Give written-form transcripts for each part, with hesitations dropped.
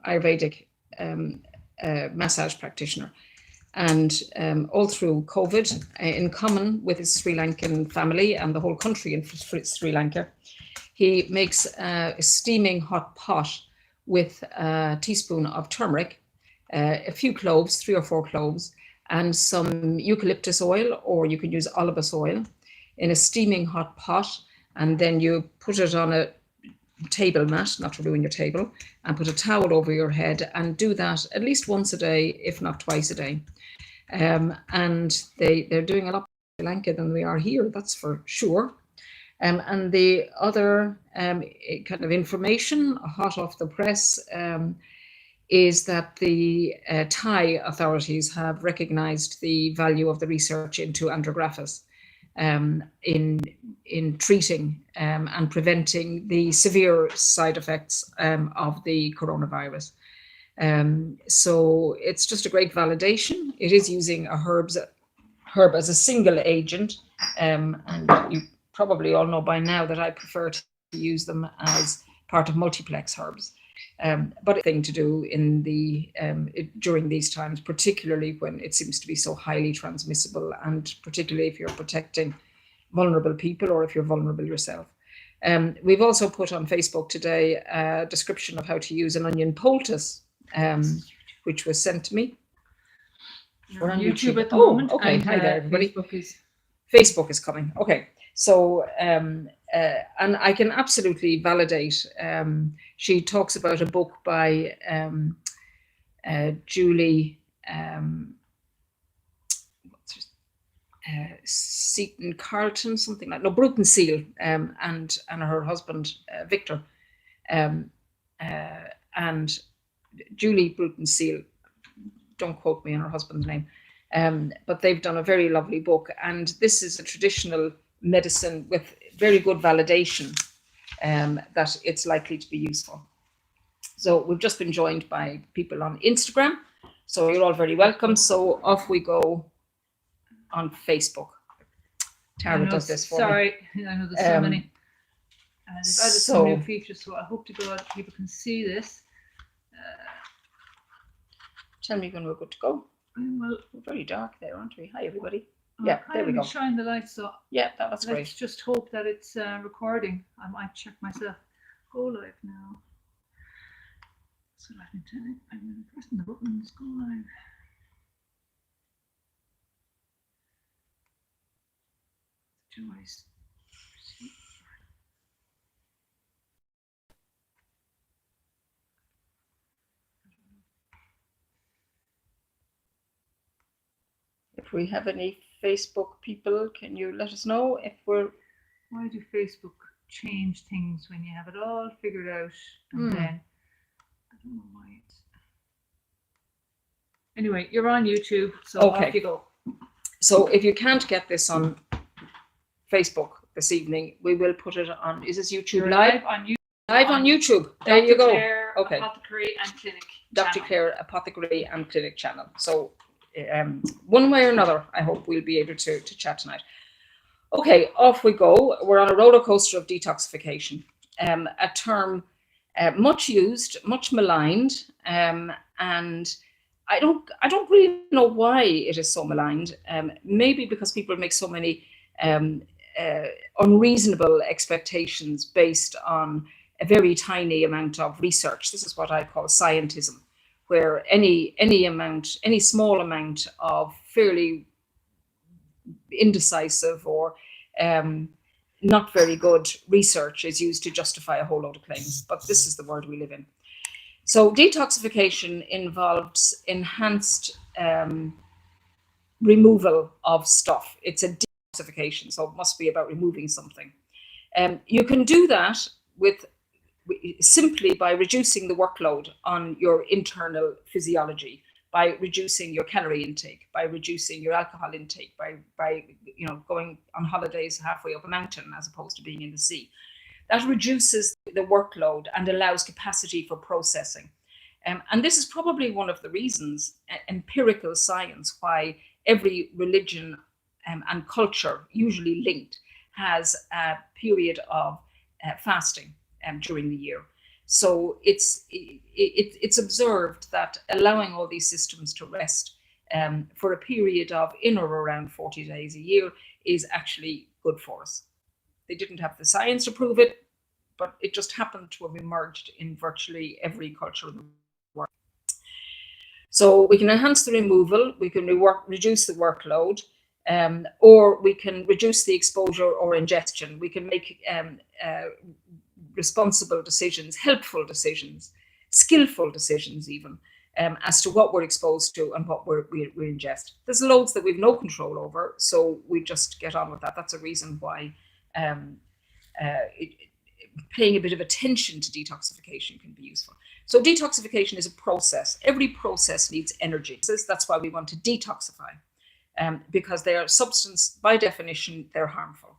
Ayurvedic massage practitioner. And all through COVID, in common with his Sri Lankan family and the whole country in Sri Lanka, he makes a steaming hot pot with a teaspoon of turmeric, a few cloves, 3 or 4 cloves, and some eucalyptus oil, or you can use olivos oil, in a steaming hot pot. And then you put it on a table mat, not to ruin your table, and put a towel over your head, and do that at least once a day, if not twice a day. And they're doing a lot more in Sri Lanka than we are here, that's for sure. And the other kind of information, hot off the press, is that the Thai authorities have recognized the value of the research into andrographis in treating and preventing the severe side effects of the coronavirus. So it's just a great validation. It is using a herb as a single agent, and you probably all know by now that I prefer to use them as part of multiplex herbs. But a thing to do in during these times, particularly when it seems to be so highly transmissible, and particularly if you're protecting vulnerable people or if you're vulnerable yourself. We've also put on Facebook today a description of how to use an onion poultice, which was sent to me. We're on YouTube at the moment. Okay, and, hi there, everybody. Facebook is coming. Okay, so and I can absolutely validate. She talks about a book by Julie Seaton Carlton, something like Bruton Seal, and her husband Victor, and Julie Bruton Seal. Don't quote me on her husband's name, but they've done a very lovely book, and this is a traditional medicine with very good validation that it's likely to be useful. So we've just been joined by people on Instagram, so you're all very welcome. So off we go on Facebook. Tara does this for me. Sorry, I know there's so many. They've added some new features, so I hope to God people can see this. Tell me when we're good to go. Well, we're very dark there, aren't we? Hi, everybody. Oh, yeah, there we go. Shine the lights up. Yeah, that's great. Let's just hope that it's recording. I might check myself. Go live now. So I'm pressing the buttons. Go live. Choice. If we have any Facebook people, can you let us know if we're... Why do Facebook change things when you have it all figured out, and then I don't know why it's... Anyway, you're on YouTube, so off you go. So if you can't get this on Facebook this evening, we will put it on... Is this YouTube live? Live on YouTube. There you go. Clare, Apothecary and Clinic. Dr. Clare, Apothecary and Clinic channel. So one way or another, I hope we'll be able to chat tonight. Okay, off we go. We're on a roller coaster of detoxification, a term much used, much maligned, and I don't really know why it is so maligned. Maybe because people make so many unreasonable expectations based on a very tiny amount of research. This is what I call scientism, where any small amount of fairly indecisive or not very good research is used to justify a whole load of claims. But this is the world we live in. So detoxification involves enhanced removal of stuff. It's a detoxification, so it must be about removing something. You can do that simply by reducing the workload on your internal physiology, by reducing your calorie intake, by reducing your alcohol intake, by going on holidays halfway up a mountain as opposed to being in the sea. That reduces the workload and allows capacity for processing. And this is probably one of the reasons, empirical science, why every religion and culture, usually linked, has a period of fasting during the year. So it's observed that allowing all these systems to rest for a period of in or around 40 days a year is actually good for us. They didn't have the science to prove it, but it just happened to have emerged in virtually every culture in the world. So we can enhance the removal, we can reduce the workload, or we can reduce the exposure or ingestion. We can make responsible decisions, helpful decisions, skillful decisions even, as to what we're exposed to and what we ingest. There's loads that we've no control over, so we just get on with that. That's a reason why paying a bit of attention to detoxification can be useful. So detoxification is a process. Every process needs energy. That's why we want to detoxify, because they are substance, by definition, they're harmful.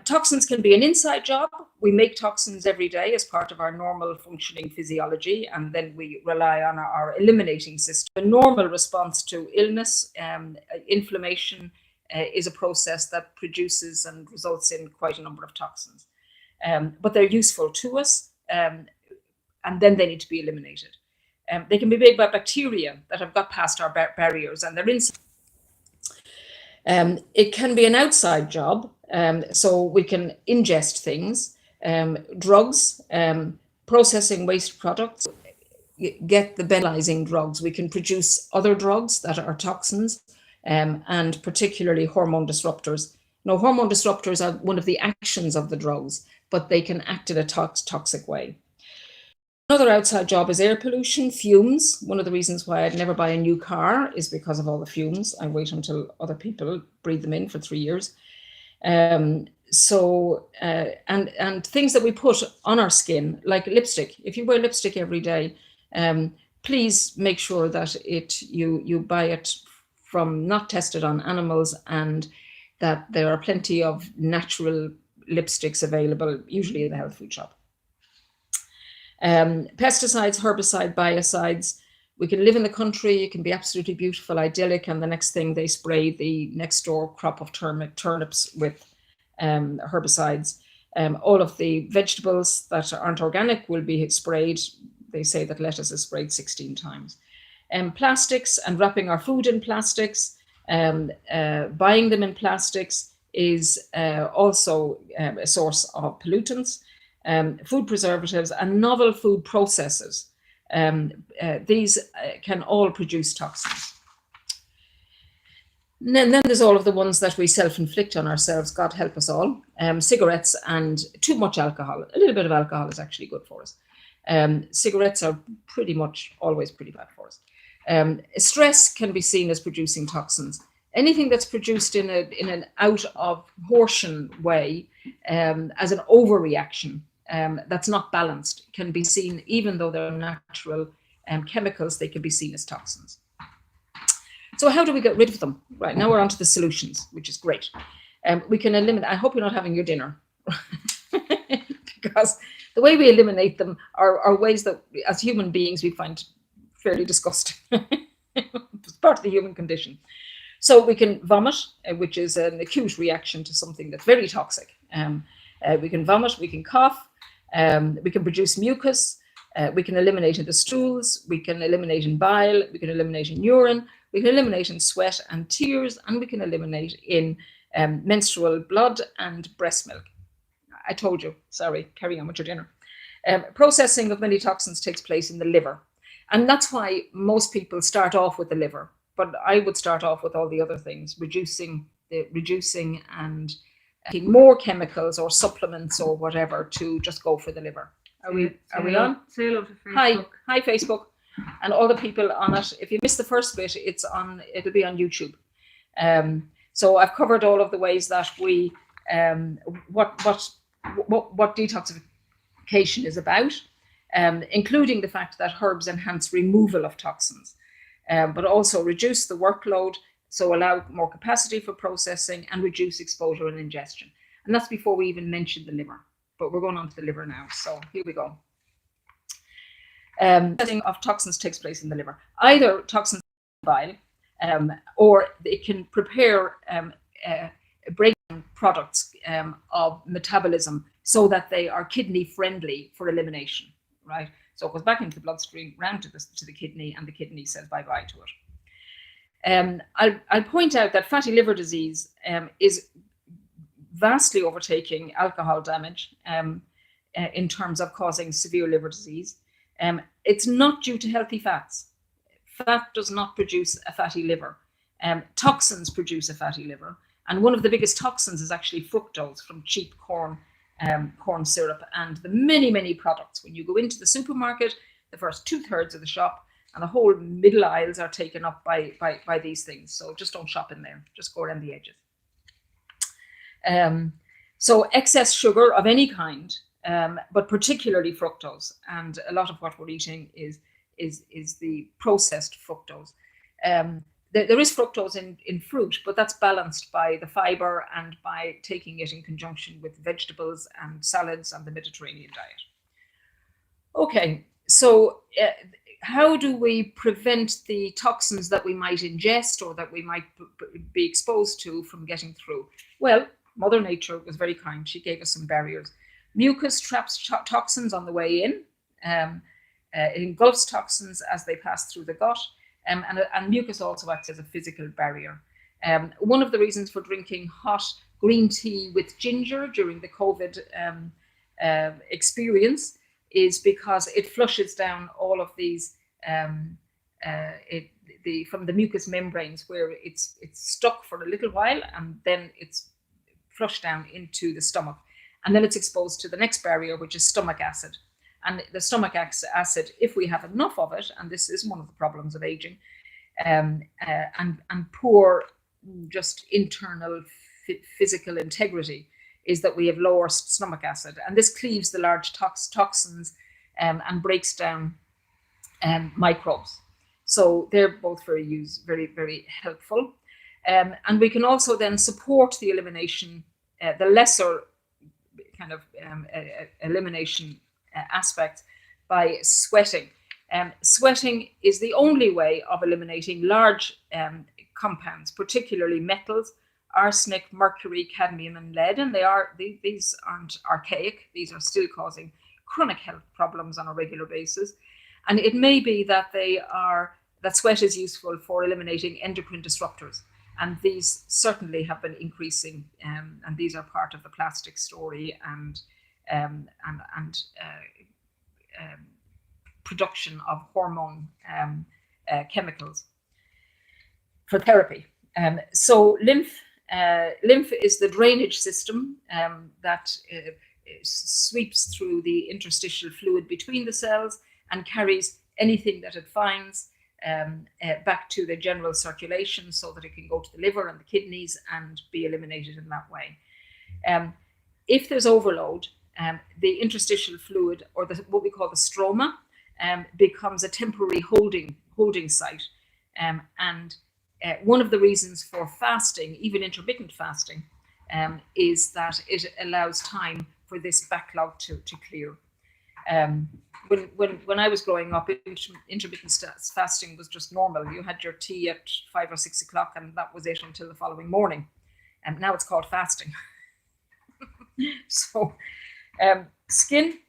Toxins can be an inside job. We make toxins every day as part of our normal functioning physiology, and then we rely on our eliminating system. A normal response to illness, inflammation, is a process that produces and results in quite a number of toxins. But they're useful to us, and then they need to be eliminated. They can be made by bacteria that have got past our barriers, and they're inside. It can be an outside job, so we can ingest things, drugs, processing waste products, get the benzyling drugs. We can produce other drugs that are toxins, and particularly hormone disruptors. Now, hormone disruptors are one of the actions of the drugs, but they can act in a toxic way. Another outside job is air pollution, fumes. One of the reasons why I'd never buy a new car is because of all the fumes. I wait until other people breathe them in for 3 years. And things that we put on our skin, like lipstick. If you wear lipstick every day, please make sure that you buy it from not tested on animals, and that there are plenty of natural lipsticks available, usually in the health food shop. Pesticides, herbicide, biocides. We can live in the country, it can be absolutely beautiful, idyllic, and the next thing they spray the next door crop of turnips with herbicides. All of the vegetables that aren't organic will be sprayed. They say that lettuce is sprayed 16 times. Plastics and wrapping our food in plastics, buying them in plastics is also a source of pollutants. Food preservatives and novel food processes. These can all produce toxins. And then there's all of the ones that we self-inflict on ourselves, God help us all. Cigarettes and too much alcohol. A little bit of alcohol is actually good for us. Cigarettes are pretty much always pretty bad for us. Stress can be seen as producing toxins. Anything that's produced in an out of proportion way, as an overreaction, that's not balanced, can be seen, even though they're natural chemicals, they can be seen as toxins. So how do we get rid of them? Right, now we're on to the solutions, which is great. We can eliminate, I hope you're not having your dinner, because the way we eliminate them are ways that as human beings we find fairly disgusting. It's part of the human condition. So we can vomit, which is an acute reaction to something that's very toxic. We can vomit, we can cough, we can produce mucus, we can eliminate in the stools, we can eliminate in bile, we can eliminate in urine, we can eliminate in sweat and tears, and we can eliminate in menstrual blood and breast milk. I told you, sorry, carry on with your dinner. Processing of many toxins takes place in the liver. And that's why most people start off with the liver. But I would start off with all the other things, reducing and taking more chemicals or supplements or whatever to just go for the liver. Are we on? Say hello to Facebook. Hi Facebook, and all the people on it. If you missed the first bit, it'll be on YouTube. So I've covered all of the ways that we what detoxification is about, including the fact that herbs enhance removal of toxins. But also reduce the workload, so allow more capacity for processing and reduce exposure and ingestion. And that's before we even mention the liver, but we're going on to the liver now. So here we go. Processing of toxins takes place in the liver. Either toxins bile, or it can prepare breakdown products of metabolism so that they are kidney friendly for elimination, right? So it goes back into the bloodstream, round to the kidney, and the kidney says bye-bye to it. I'll point out that fatty liver disease is vastly overtaking alcohol damage in terms of causing severe liver disease. It's not due to healthy fats. Fat does not produce a fatty liver. Toxins produce a fatty liver. And one of the biggest toxins is actually fructose from cheap corn syrup, and the many products. When you go into the supermarket, the first 2/3 of the shop and the whole middle aisles are taken up by these things. So just don't shop in there. Just go around the edges. So excess sugar of any kind, but particularly fructose, and a lot of what we're eating is the processed fructose. There is fructose in fruit, but that's balanced by the fiber and by taking it in conjunction with vegetables and salads and the Mediterranean diet. Okay, so how do we prevent the toxins that we might ingest or that we might be exposed to from getting through? Well, Mother Nature was very kind. She gave us some barriers. Mucus traps toxins on the way in. It engulfs toxins as they pass through the gut. And mucus also acts as a physical barrier. One of the reasons for drinking hot green tea with ginger during the COVID experience is because it flushes down all of these from the mucous membranes, where it's stuck for a little while and then it's flushed down into the stomach, and then it's exposed to the next barrier, which is stomach acid. And the stomach acid, if we have enough of it, and this is one of the problems of aging, and poor just internal physical integrity, is that we have lower stomach acid, and this cleaves the large toxins and breaks down microbes. So they're both very helpful. And we can also then support the elimination, the lesser kind of elimination aspect, by sweating. Sweating is the only way of eliminating large compounds, particularly metals, arsenic, mercury, cadmium, and lead. And these aren't archaic. These are still causing chronic health problems on a regular basis. And it may be that that sweat is useful for eliminating endocrine disruptors. And these certainly have been increasing, and these are part of the plastic story and production of hormone chemicals for therapy. So lymph is the drainage system that sweeps through the interstitial fluid between the cells and carries anything that it finds back to the general circulation, so that it can go to the liver and the kidneys and be eliminated in that way. If there's overload, the interstitial fluid, or what we call the stroma, becomes a temporary holding site. And one of the reasons for fasting, even intermittent fasting, is that it allows time for this backlog to clear. When I was growing up, intermittent fasting was just normal. You had your tea at 5 or 6 o'clock, and that was it until the following morning. And now it's called fasting. So skin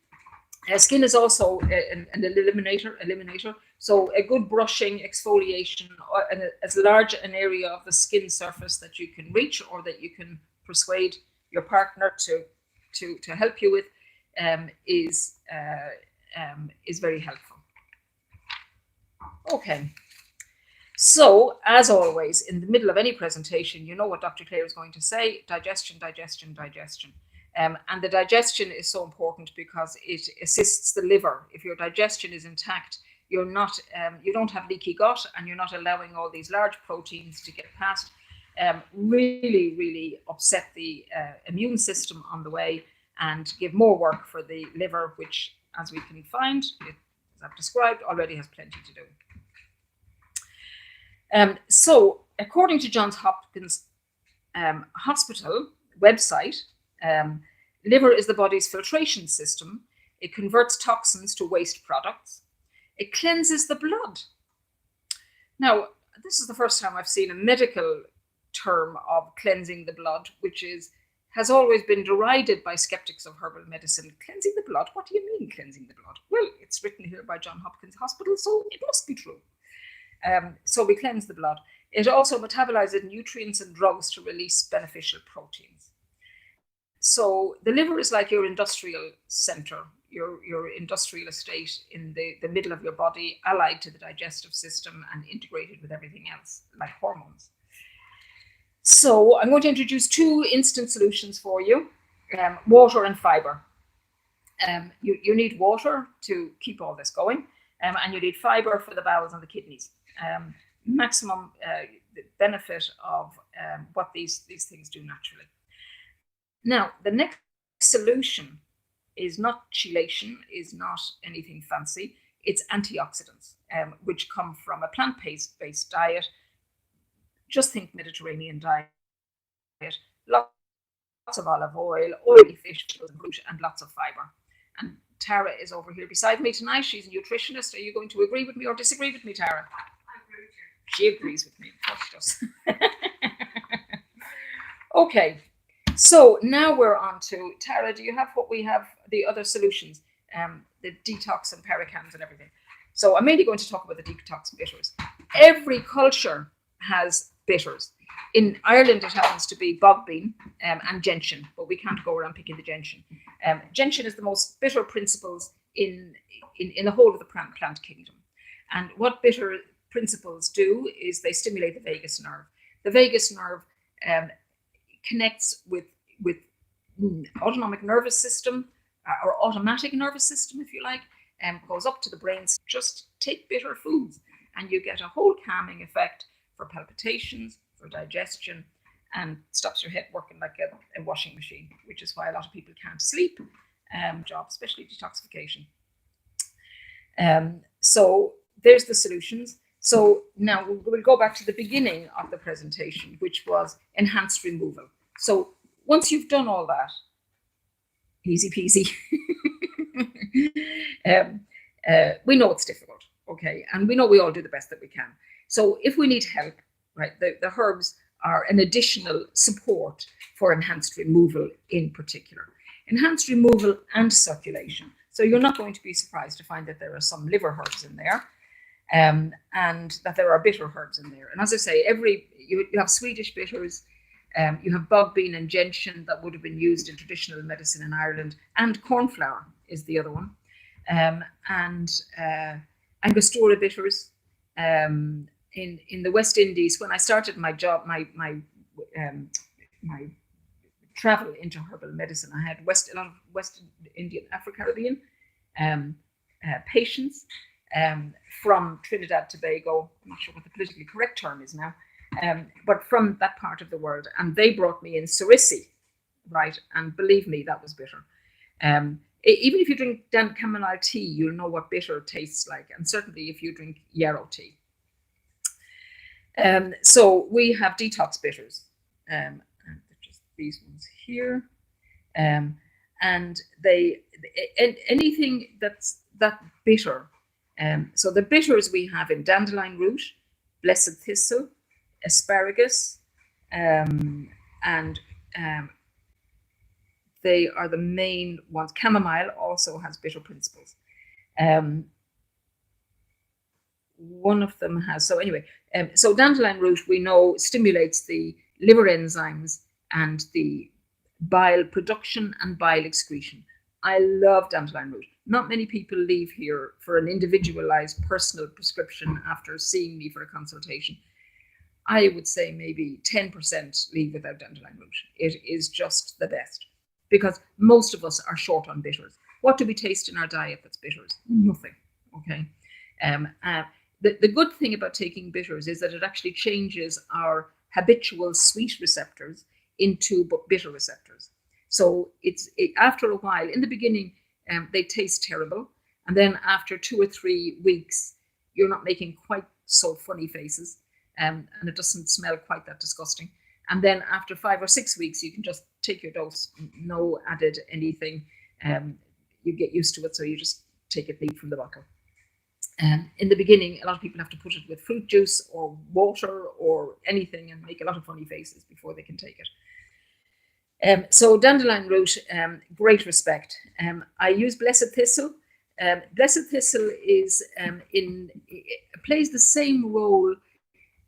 is also an eliminator. So a good brushing, exfoliation, and as large an area of the skin surface that you can reach, or that you can persuade your partner to help you with, is very helpful. Okay. So, as always, in the middle of any presentation, you know what Dr. Clare is going to say: digestion. And the digestion is so important because it assists the liver. If your digestion is intact, you don't have leaky gut, and you're not allowing all these large proteins to get past. Really upset the immune system on the way, and give more work for the liver, which, as we can find, as I've described, already has plenty to do. So, according to Johns Hopkins Hospital website, liver is the body's filtration system. It converts toxins to waste products. It cleanses the blood. Now, this is the first time I've seen a medical term of cleansing the blood, which is has always been derided by skeptics of herbal medicine. Cleansing the blood? What do you mean cleansing the blood? Well, it's written here by Johns Hopkins Hospital, so it must be true. So we cleanse the blood. It also metabolizes nutrients and drugs to release beneficial proteins. So the liver is like your industrial center, your industrial estate in the middle of your body, allied to the digestive system and integrated with everything else, like hormones. So I'm going to introduce two instant solutions for you, water and fiber. You need water to keep all this going, and you need fiber for the bowels and the kidneys. Maximum benefit of what these things do naturally. Now, the next solution is not chelation, is not anything fancy. It's antioxidants, which come from a plant-based diet. Just think Mediterranean diet. Lots of olive oil, oily fish, fruit, and lots of fiber. And Tara is over here beside me tonight. She's a nutritionist. Are you going to agree with me or disagree with me, Tara? I agree with you. She agrees with me. Of course she does. Okay. So now we're on to, Tara, do you have what we have, the other solutions, the detox and pericams and everything? So I'm mainly going to talk about the detox bitters. Every culture has bitters. In Ireland, it happens to be bog bean and gentian, but we can't go around picking the gentian. Gentian is the most bitter principles in the whole of the plant kingdom. And what bitter principles do is they stimulate the vagus nerve. The vagus nerve connects with autonomic nervous system or automatic nervous system, if you like, goes up to the brains. Just take bitter foods and you get a whole calming effect for palpitations, for digestion, and stops your head working like a washing machine, which is why a lot of people can't sleep, especially detoxification. So there's the solutions. So now we'll go back to the beginning of the presentation, which was enhanced removal. So once you've done all that, easy peasy, we know it's difficult, okay? And we know we all do the best that we can. So if we need help, right, the herbs are an additional support for enhanced removal in particular. Enhanced removal and circulation. So you're not going to be surprised to find that there are some liver herbs in there. And that there are bitter herbs in there. And as I say, you have Swedish bitters, you have bog bean and gentian that would have been used in traditional medicine in Ireland, and cornflower is the other one, and Angostura bitters. In the West Indies, when I started my job, my travel into herbal medicine, I had a lot of West Indian, Afro-Caribbean patients. From Trinidad Tobago, I'm not sure what the politically correct term is now, but from that part of the world, and they brought me in Cerisi, right? And believe me, that was bitter. Even if you drink chamomile tea, you'll know what bitter tastes like, and certainly if you drink yarrow tea. So we have detox bitters, and just these ones here, and anything that's that bitter. So the bitters we have in dandelion root, blessed thistle, asparagus, and they are the main ones. Chamomile also has bitter principles. One of them has, so anyway, so dandelion root we know stimulates the liver enzymes and the bile production and bile excretion. I love dandelion root. Not many people leave here for an individualized personal prescription after seeing me for a consultation. I would say maybe 10% leave without dandelion root. It is just the best because most of us are short on bitters. What do we taste in our diet that's bitters? Nothing, okay? The good thing about taking bitters is that it actually changes our habitual sweet receptors into bitter receptors. So after a while, in the beginning, they taste terrible. And then after 2 or 3 weeks, you're not making quite so funny faces. And it doesn't smell quite that disgusting. And then after 5 or 6 weeks, you can just take your dose, no added anything. You get used to it, so you just take it neat from the bottle. In the beginning, a lot of people have to put it with fruit juice or water or anything and make a lot of funny faces before they can take it. So dandelion root, great respect. I use blessed thistle. Blessed thistle is plays the same role,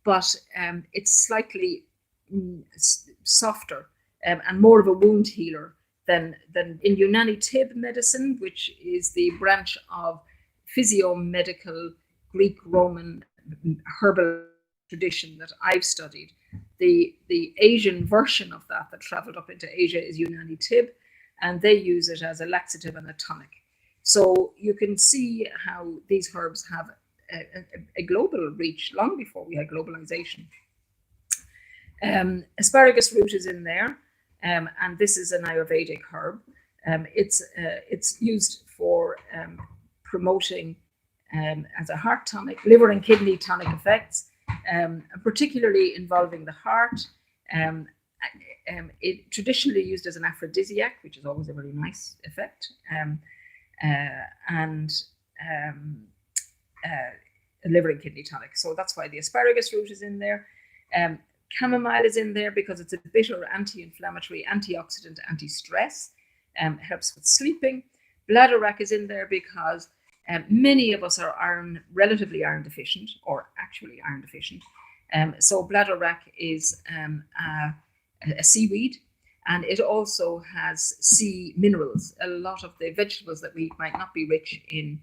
but it's slightly softer and more of a wound healer than in Unani Tib medicine, which is the branch of physiomedical Greek Roman herbal tradition that I've studied. The Asian version of that traveled up into Asia is Unani Tib, and they use it as a laxative and a tonic. So you can see how these herbs have a global reach long before we had globalization. Asparagus root is in there, and this is an Ayurvedic herb. It's used for promoting as a heart tonic, liver and kidney tonic effects, particularly involving the heart. It traditionally used as an aphrodisiac, which is always a very nice effect, and a liver and kidney tonic. So that's why the asparagus root is in there. Chamomile is in there because it's a bitter anti-inflammatory, antioxidant, anti-stress, helps with sleeping. Bladderwrack is in there because many of us are relatively iron deficient, or actually iron deficient. So bladderwrack is a seaweed, and it also has sea minerals. A lot of the vegetables that we eat might not be rich in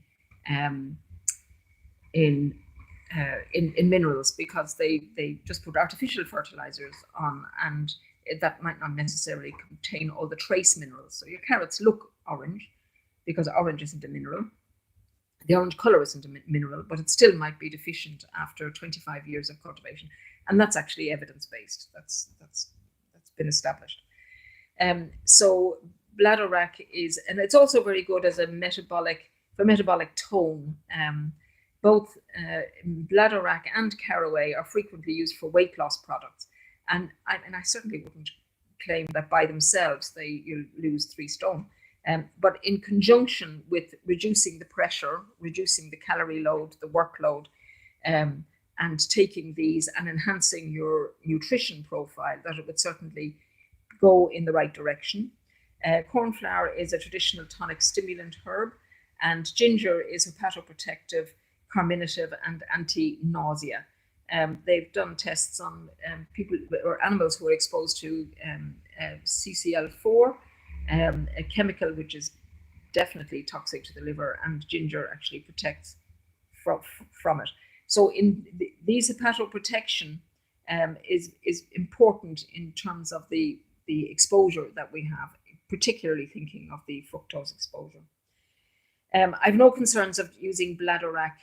minerals because they just put artificial fertilizers on, and that might not necessarily contain all the trace minerals. So your carrots look orange because orange isn't a mineral. The orange color isn't a mineral, but it still might be deficient after 25 years of cultivation, and that's actually evidence-based. That's been established. So bladderwrack is, and it's also very good as a metabolic tone. Both bladderwrack and caraway are frequently used for weight loss products, and I certainly wouldn't claim that by themselves you'll lose 3 stone. But in conjunction with reducing the pressure, reducing the calorie load, the workload, and taking these and enhancing your nutrition profile, that it would certainly go in the right direction. Cornflower is a traditional tonic stimulant herb, and ginger is hepatoprotective, carminative, and anti-nausea. They've done tests on people or animals who are exposed to CCL4, a chemical which is definitely toxic to the liver, and ginger actually protects from it. So in these hepatoprotection is important in terms of the exposure that we have, particularly thinking of the fructose exposure. I've no concerns of using bladderwrack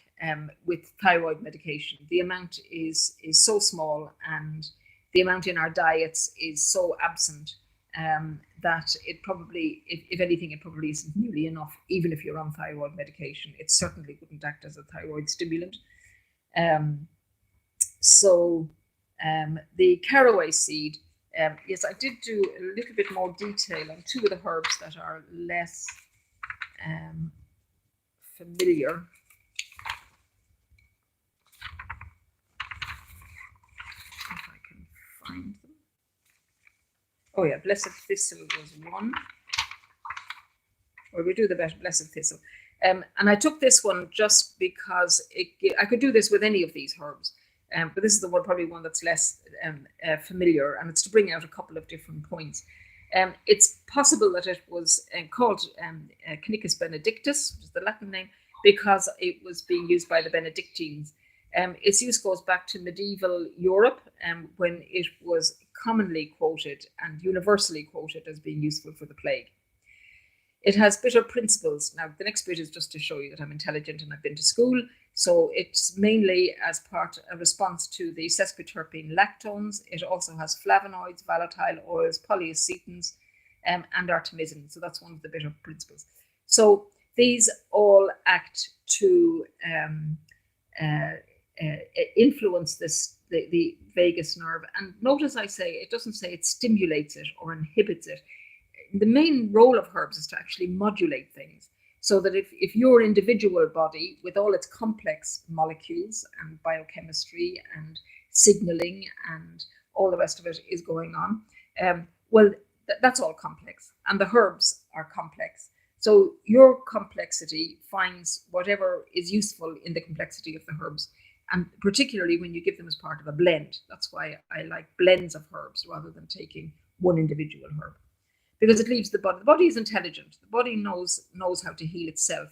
with thyroid medication. The amount is so small, and the amount in our diets is so absent that it probably, if anything, it probably isn't nearly enough. Even if you're on thyroid medication, it certainly wouldn't act as a thyroid stimulant. The caraway seed, yes, I did do a little bit more detail on 2 of the herbs that are less familiar. If I can find them. Oh yeah, blessed thistle was one. Or we do the blessed thistle. And I took this one just because I could do this with any of these herbs. But this is the one, probably one that's less familiar, and it's to bring out a couple of different points. It's possible that it was called Canicus benedictus, which is the Latin name, because it was being used by the Benedictines. Its use goes back to medieval Europe, when it was commonly quoted and universally quoted as being useful for the plague. It has bitter principles. Now, the next bit is just to show you that I'm intelligent and I've been to school. So it's mainly as a response to the sesquiterpene lactones. It also has flavonoids, volatile oils, polyacetons, and artemisinin. So that's one of the bitter principles. So these all act to influence the vagus nerve. And notice I say, it doesn't say it stimulates it or inhibits it. The main role of herbs is to actually modulate things, so that if your individual body, with all its complex molecules and biochemistry and signaling and all the rest of it is going on, well, that's all complex, and the herbs are complex. So your complexity finds whatever is useful in the complexity of the herbs, and particularly when you give them as part of a blend. That's why I like blends of herbs rather than taking one individual herb, because it leaves the body. The body is intelligent. The body knows how to heal itself.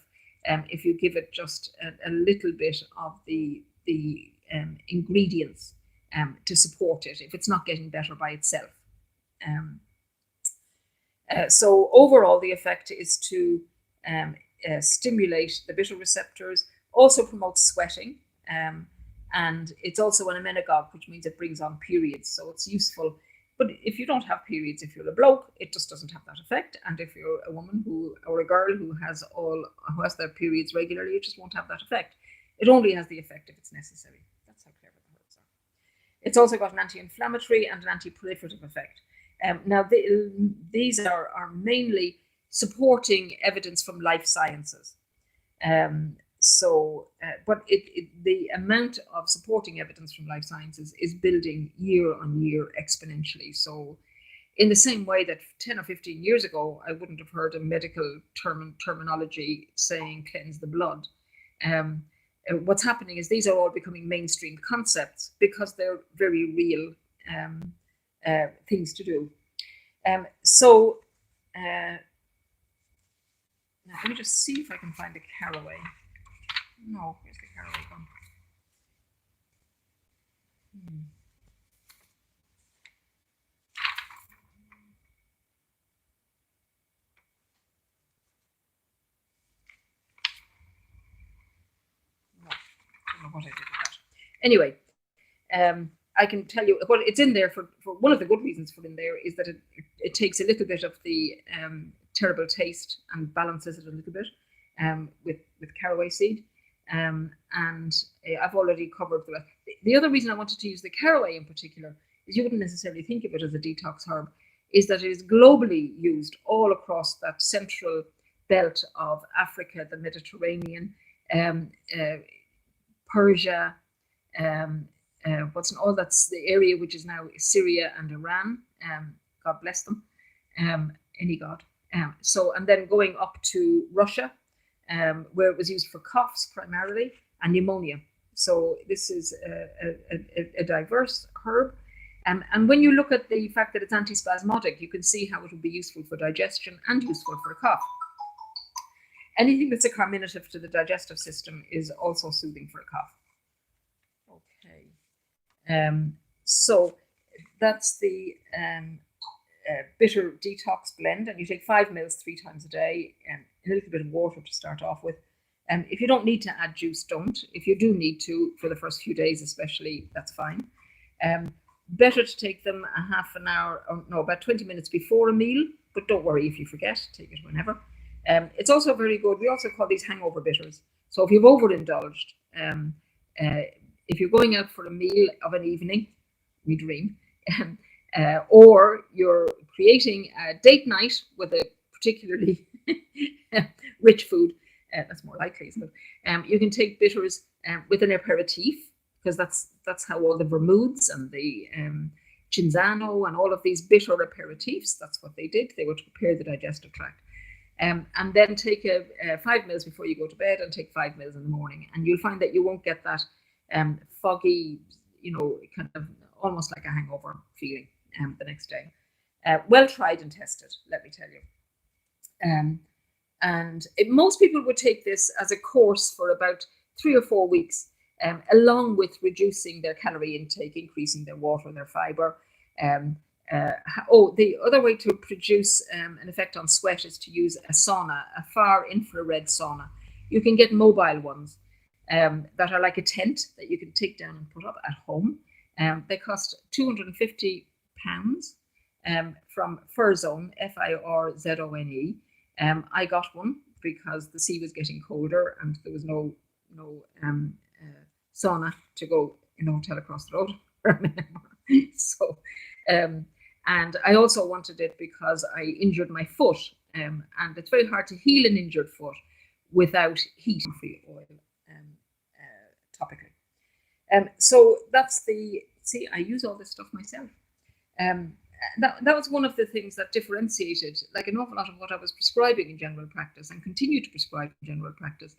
If you give it just a little bit of the ingredients to support it, if it's not getting better by itself. So overall, the effect is to stimulate the bitter receptors, also promotes sweating, and it's also an emmenagogue, which means it brings on periods. So it's useful. But if you don't have periods, if you're a bloke, it just doesn't have that effect. And if you're a woman or a girl who has their periods regularly, it just won't have that effect. It only has the effect if it's necessary. That's how clever the herbs are. It's also got an anti-inflammatory and an anti-proliferative effect. Now, these are mainly supporting evidence from life sciences. But the amount of supporting evidence from life sciences is building year on year exponentially. So in the same way that 10 or 15 years ago, I wouldn't have heard a medical terminology saying cleanse the blood. What's happening is these are all becoming mainstream concepts because they're very real things to do. Now let me just see if I can find the caraway. No, where's the caraway gone? No, I don't know what I did with that. Anyway, I can tell you, well, it's in there for one of the good reasons for it in there is that it takes a little bit of the terrible taste and balances it a little bit with caraway seed. And I've already covered the rest. The other reason I wanted to use the caraway in particular is you wouldn't necessarily think of it as a detox herb, is that it is globally used all across that central belt of Africa, the Mediterranean, Persia, that's the area which is now Syria and Iran. God bless them, any God. And then going up to Russia, where it was used for coughs primarily and pneumonia. So this is a diverse herb. And when you look at the fact that it's antispasmodic, you can see how it would be useful for digestion and useful for a cough. Anything that's a carminative to the digestive system is also soothing for a cough. Okay. So that's the bitter detox blend, and you take 5 mils 3 times a day and a little bit of water to start off with. If you don't need to add juice, don't. If you do need to, for the first few days especially, that's fine. Better to take them a half an hour, about 20 minutes before a meal, but don't worry if you forget, take it whenever. It's also very good. We also call these hangover bitters. So if you've overindulged, if you're going out for a meal of an evening, we dream, or you're creating a date night with a particularly rich food, that's more likely, isn't it? You can take bitters with an aperitif, because that's how all the vermouths and the Cinzano and all of these bitter aperitifs, that's what they did. They were to prepare the digestive tract. And then take 5 mils before you go to bed and take 5 mils in the morning. And you'll find that you won't get that foggy, kind of almost like a hangover feeling the next day. Well tried and tested, let me tell you. Most people would take this as a course for about 3 or 4 weeks, along with reducing their calorie intake, increasing their water, their fiber. The other way to produce an effect on sweat is to use a sauna, a far infrared sauna. You can get mobile ones that are like a tent that you can take down and put up at home. They cost £250 from Firzone, Firzone. I got one because the sea was getting colder and there was no sauna to go in the hotel across the road. So, and I also wanted it because I injured my foot, and it's very hard to heal an injured foot without heat for your oil topically. So that's I use all this stuff myself. that was one of the things that differentiated, like, an awful lot of what I was prescribing in general practice and continue to prescribe in general practice.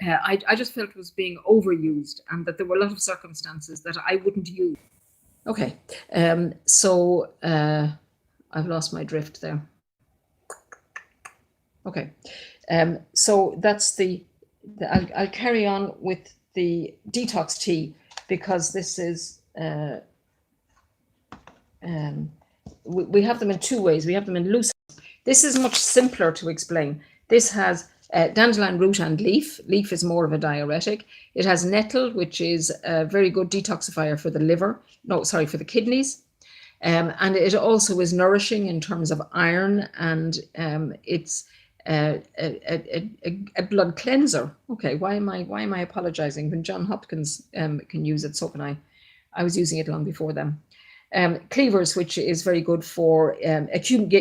I just felt it was being overused, and that there were a lot of circumstances that I wouldn't use. Okay, so I've lost my drift there. Okay, so that's I'll carry on with the detox tea, because this is, we have them in two ways. We have them in loose. This is much simpler to explain. This has dandelion root and leaf. Leaf is more of a diuretic. It has nettle, which is a very good detoxifier for the liver. No, sorry, for the kidneys. And it also is nourishing in terms of iron, and it's a blood cleanser. Okay, why am I apologizing when John Hopkins can use it? So can I. I was using it long before them. Cleavers, which is very good for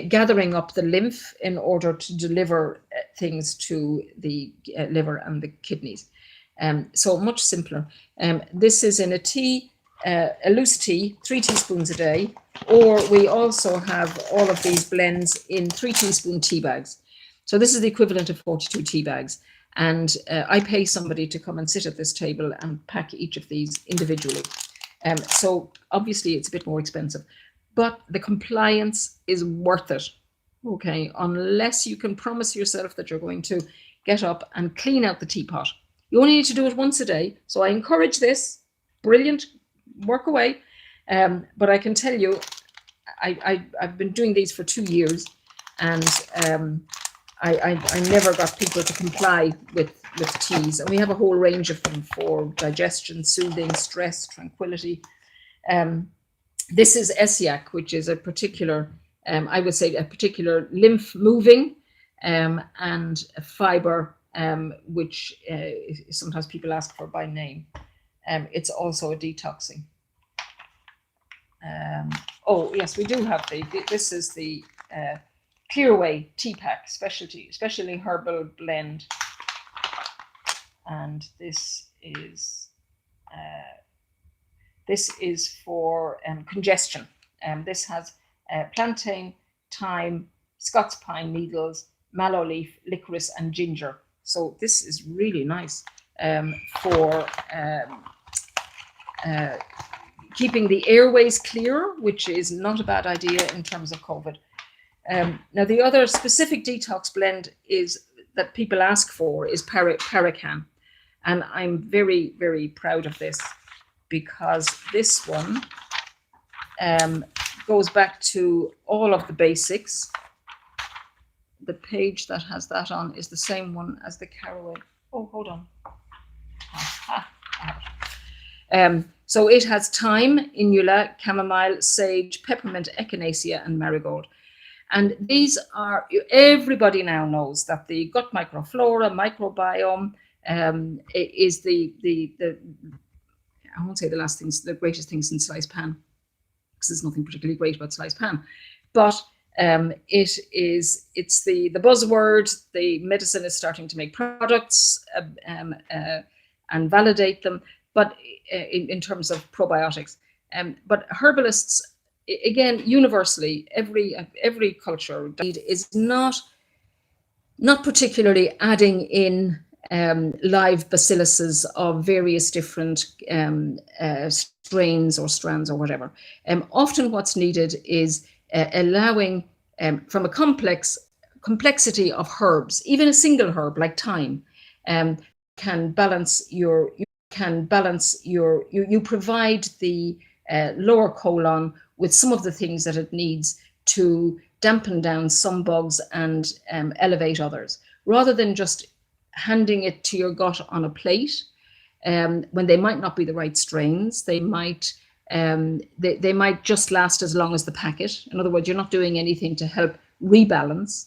gathering up the lymph in order to deliver things to the liver and the kidneys. So much simpler. This is in a tea, a loose tea, 3 teaspoons a day, or we also have all of these blends in 3 teaspoon tea bags. So this is the equivalent of 42 tea bags. And I pay somebody to come and sit at this table and pack each of these individually. So obviously it's a bit more expensive, but the compliance is worth it, okay, unless you can promise yourself that you're going to get up and clean out the teapot. You only need to do it once a day. So I encourage this. Brilliant, work away. But I can tell you, I've been doing these for 2 years, and I never got people to comply with teas, and we have a whole range of them for digestion, soothing, stress, tranquility. This is Essiac, which is a particular, I would say, a particular lymph moving and a fiber, which sometimes people ask for by name. It's also a detoxing. Oh yes, we do have this is the Clearway tea pack, especially herbal blend, and this is for congestion. This has plantain, thyme, Scots pine needles, mallow leaf, licorice, and ginger. So this is really nice for keeping the airways clear, which is not a bad idea in terms of COVID. Now, the other specific detox blend that people ask for is Paracan. And I'm very, very proud of this, because this one goes back to all of the basics. The page that has that on is the same one as the caraway. Oh, hold on. So it has thyme, inula, chamomile, sage, peppermint, echinacea, and marigold. And these are, everybody now knows that the gut microflora, microbiome is the I won't say the greatest thing since sliced pan, because there's nothing particularly great about sliced pan, but it's the buzzword. The medicine is starting to make products and validate them, but in terms of probiotics. But herbalists, again, universally, every culture is not particularly adding in live bacilluses of various different strains or strands or whatever. Often what's needed is allowing from a complexity of herbs, even a single herb like thyme can balance you provide the lower colon with some of the things that it needs to dampen down some bugs and elevate others, rather than just handing it to your gut on a plate when they might not be the right strains. They might just last as long as the packet. In other words, you're not doing anything to help rebalance.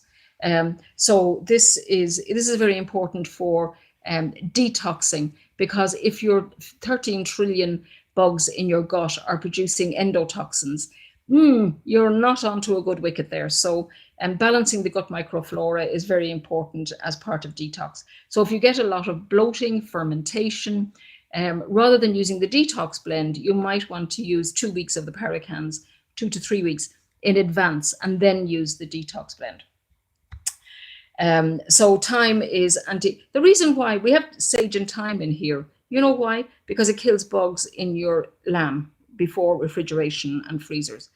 So this is very important for detoxing, because if your 13 trillion bugs in your gut are producing endotoxins, you're not onto a good wicket there. So balancing the gut microflora is very important as part of detox. So if you get a lot of bloating, fermentation, Rather than using the detox blend, you might want to use 2 weeks of the Paracans, 2 to 3 weeks in advance, and then use the detox blend. So thyme is the reason why we have sage and thyme in here, you know why? Because it kills bugs in your lamb before refrigeration and freezers.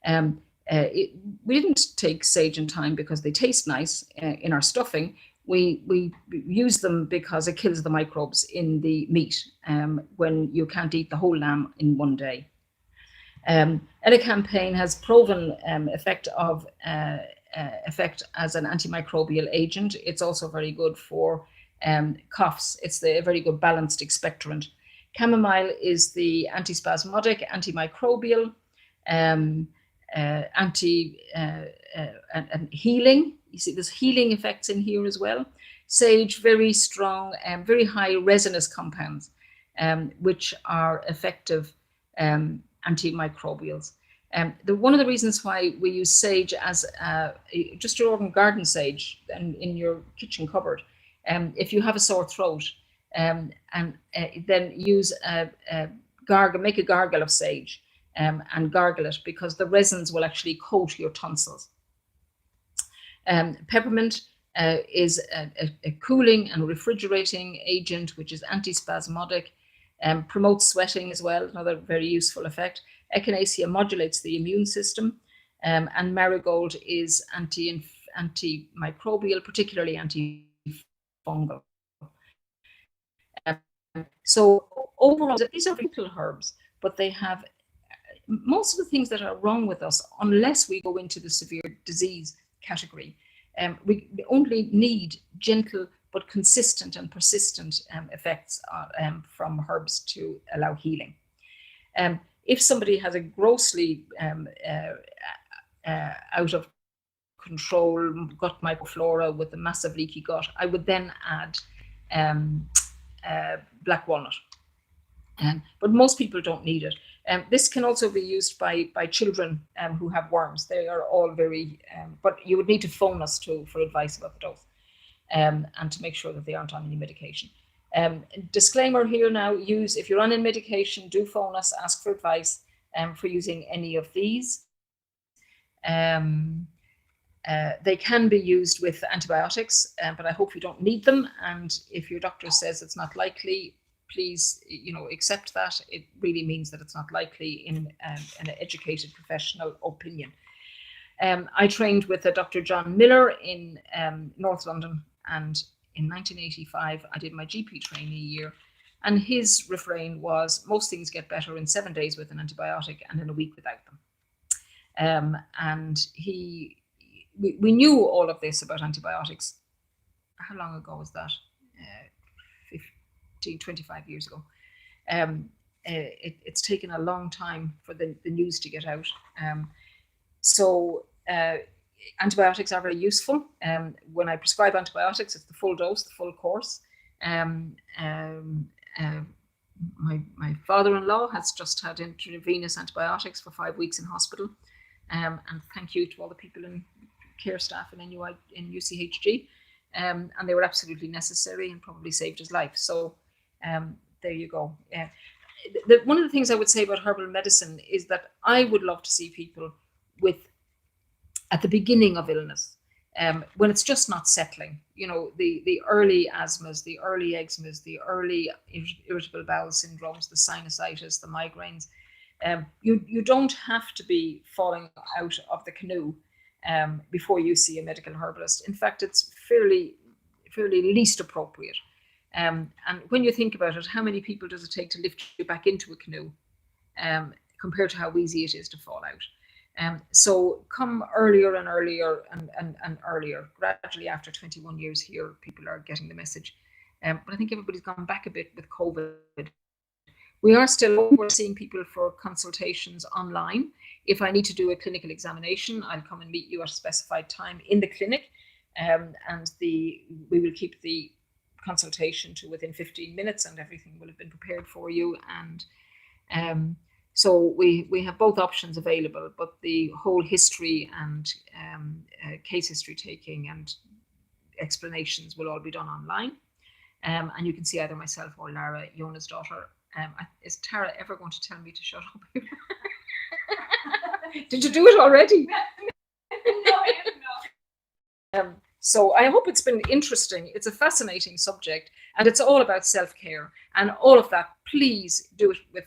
We didn't take sage and thyme because they taste nice in our stuffing. We use them because it kills the microbes in the meat when you can't eat the whole lamb in one day. Elecampane has proven effect as an antimicrobial agent. It's also very good for coughs. It's a very good balanced expectorant. Chamomile is the antispasmodic, antimicrobial, and healing. You see, there's healing effects in here as well. Sage, very strong, very high resinous compounds, which are effective antimicrobials. One of the reasons why we use sage as just your ordinary garden sage and in your kitchen cupboard, if you have a sore throat, and then use make a gargle of sage and gargle it, because the resins will actually coat your tonsils. Peppermint is a cooling and refrigerating agent, which is antispasmodic, promotes sweating as well, another very useful effect. Echinacea modulates the immune system, and marigold is antimicrobial, particularly antifungal. So overall, these are little herbs, but they have most of the things that are wrong with us, unless we go into the severe disease category. We only need gentle but consistent and persistent effects from herbs to allow healing. If somebody has a grossly out of control gut microflora with a massive leaky gut, I would then add black walnut. But most people don't need it. This can also be used by children who have worms. They are all very, but you would need to phone us for advice about the dose and to make sure that they aren't on any medication. Disclaimer here now, if you're on any medication, do phone us, ask for advice for using any of these. They can be used with antibiotics, but I hope you don't need them. And if your doctor says it's not likely, please, accept that. It really means that it's not likely in an educated professional opinion. I trained with a Dr. John Miller in North London, and in 1985, I did my GP trainee year, and his refrain was, most things get better in 7 days with an antibiotic and in a week without them. And we knew all of this about antibiotics. How long ago was that? 25 years ago. It's taken a long time for the news to get out. So antibiotics are very useful. When I prescribe antibiotics, it's the full dose, the full course. My father-in-law has just had intravenous antibiotics for 5 weeks in hospital. And thank you to all the people in care staff in UCHG. And they were absolutely necessary and probably saved his life. So there you go. One of the things I would say about herbal medicine is that I would love to see people at the beginning of illness, when it's just not settling, the early asthmas, the early eczemas, the early irritable bowel syndromes, the sinusitis, the migraines. You don't have to be falling out of the canoe before you see a medical herbalist. In fact, it's fairly least appropriate. And when you think about it, how many people does it take to lift you back into a canoe compared to how easy it is to fall out? So come earlier and earlier and earlier. Gradually, after 21 years here, people are getting the message. But I think everybody's gone back a bit with COVID. We're seeing people for consultations online. If I need to do a clinical examination, I'll come and meet you at a specified time in the clinic, and we will keep the consultation to within 15 minutes, and everything will have been prepared for you. And so we have both options available, but the whole history and case history taking and explanations will all be done online. And you can see either myself or Lara Jonasdottir. Is Tara ever going to tell me to shut up? Did you do it already? No, I didn't know. So I hope it's been interesting. It's a fascinating subject, and it's all about self-care and all of that. Please do it with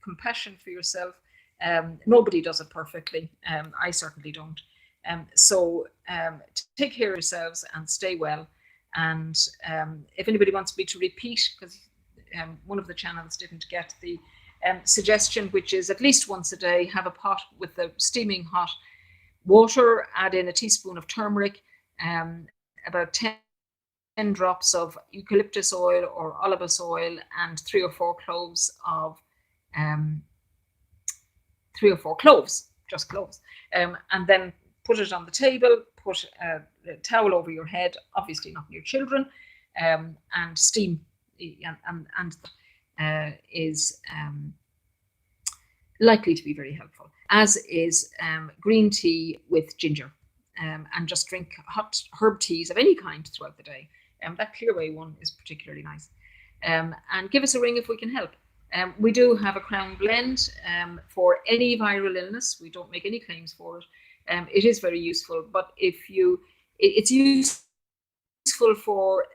compassion for yourself. Nobody does it perfectly. I certainly don't. So take care of yourselves and stay well. And if anybody wants me to repeat, because one of the channels didn't get the suggestion, which is at least once a day, have a pot with the steaming hot water, add in a teaspoon of turmeric, about 10 drops of eucalyptus oil or olivos oil, and 3 or 4 cloves of 3 or 4 cloves, just cloves, and then put it on the table, put a towel over your head, obviously not your children, and steam, and is likely to be very helpful, as is green tea with ginger, and just drink hot herb teas of any kind throughout the day. That Clearway one is particularly nice. And give us a ring if we can help. We do have a Crown blend for any viral illness. We don't make any claims for it. It is very useful, but it's useful for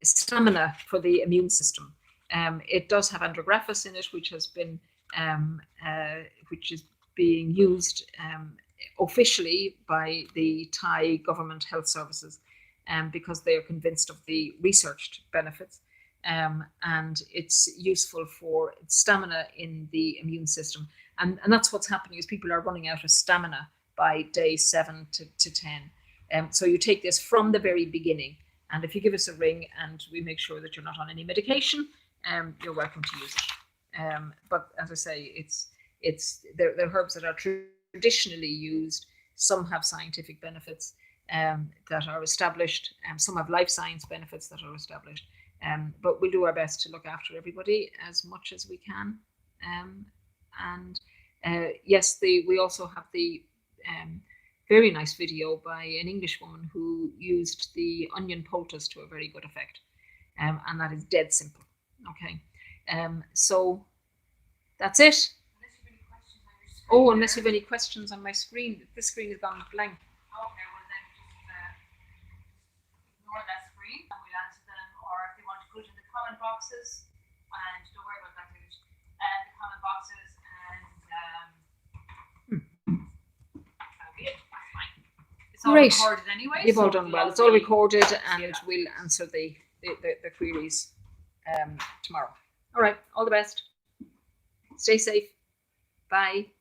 stamina for the immune system. It does have andrographis in it, which has been which is being used officially by the Thai government health services, because they are convinced of the researched benefits. And it's useful for stamina in the immune system. And that's what's happening, is people are running out of stamina by day 7 to 10. So you take this from the very beginning. And if you give us a ring and we make sure that you're not on any medication, you're welcome to use it. But as I say, they're herbs that are traditionally used. Some have scientific benefits that are established. Some have life science benefits that are established. But we'll do our best to look after everybody as much as we can. Yes, we also have the very nice video by an English woman who used the onion poultice to a very good effect. And that is dead simple. Okay. So that's it. Oh, unless you have any questions on my screen. This screen has gone blank. Okay, well then just ignore that screen and we'll answer them, or if they want to put it in the comment boxes, and don't worry about that, dude. The comment boxes, and that'll be it. That's fine. It's all recorded anyway. You've all done well. It's all recorded, and we'll answer the queries tomorrow. All right. All the best. Stay safe. Bye.